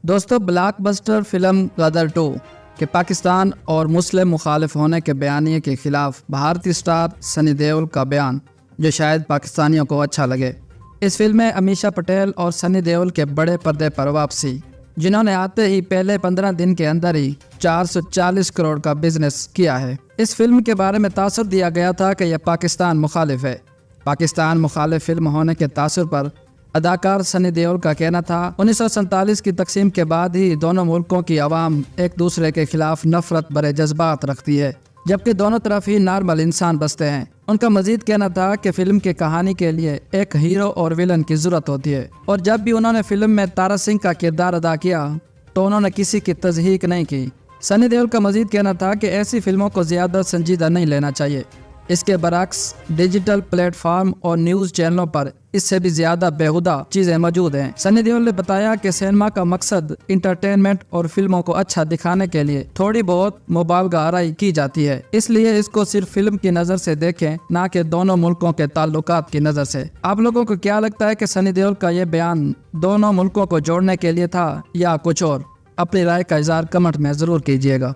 دوستو، block buster film غدر 2 کہ پاکستان اور مسلم مخالف ہونے کے بیانیے کے خلاف بھارتی سٹار سنی دیول کا بیان جو شاید پاکستانیوں کو اچھا لگے۔ اس فلم میں امیشا پٹیل اور سنی دیول کے بڑے پردے پر واپسی، جنہوں نے آتے ہی پہلے 15 دن کے اندر ہی 440 کروڑ کا بزنس کیا ہے۔ اس فلم کے بارے میں تاثر دیا گیا تھا کہ یہ پاکستان مخالف ہے۔ پاکستان مخالف فلم ہونے کے تاثر پر اداکار سنی دیول کا کہنا تھا 1947 کی تقسیم کے بعد ہی دونوں ملکوں کی عوام ایک دوسرے کے خلاف نفرت بھرے جذبات رکھتی ہے، جبکہ دونوں طرف ہی نارمل انسان بستے ہیں۔ ان کا مزید کہنا تھا کہ فلم کی کہانی کے لیے ایک ہیرو اور ویلن کی ضرورت ہوتی ہے، اور جب بھی انہوں نے فلم میں تارا سنگھ کا کردار ادا کیا تو انہوں نے کسی کی تضحیک نہیں کی۔ سنی دیول کا مزید کہنا تھا کہ ایسی فلموں کو زیادہ سنجیدہ نہیں لینا چاہیے، اس کے برعکس ڈیجیٹل پلیٹ فارم اور نیوز چینلوں پر اس سے بھی زیادہ بیہودہ چیزیں موجود ہیں۔ سنی دیول نے بتایا کہ سینما کا مقصد انٹرٹینمنٹ اور فلموں کو اچھا دکھانے کے لیے تھوڑی بہت مبالغہ آرائی کی جاتی ہے، اس لیے اس کو صرف فلم کی نظر سے دیکھیں، نہ کہ دونوں ملکوں کے تعلقات کی نظر سے۔ آپ لوگوں کو کیا لگتا ہے کہ سنی دیول کا یہ بیان دونوں ملکوں کو جوڑنے کے لیے تھا یا کچھ اور؟ اپنی رائے کا اظہار کمنٹ میں ضرور کیجیے گا۔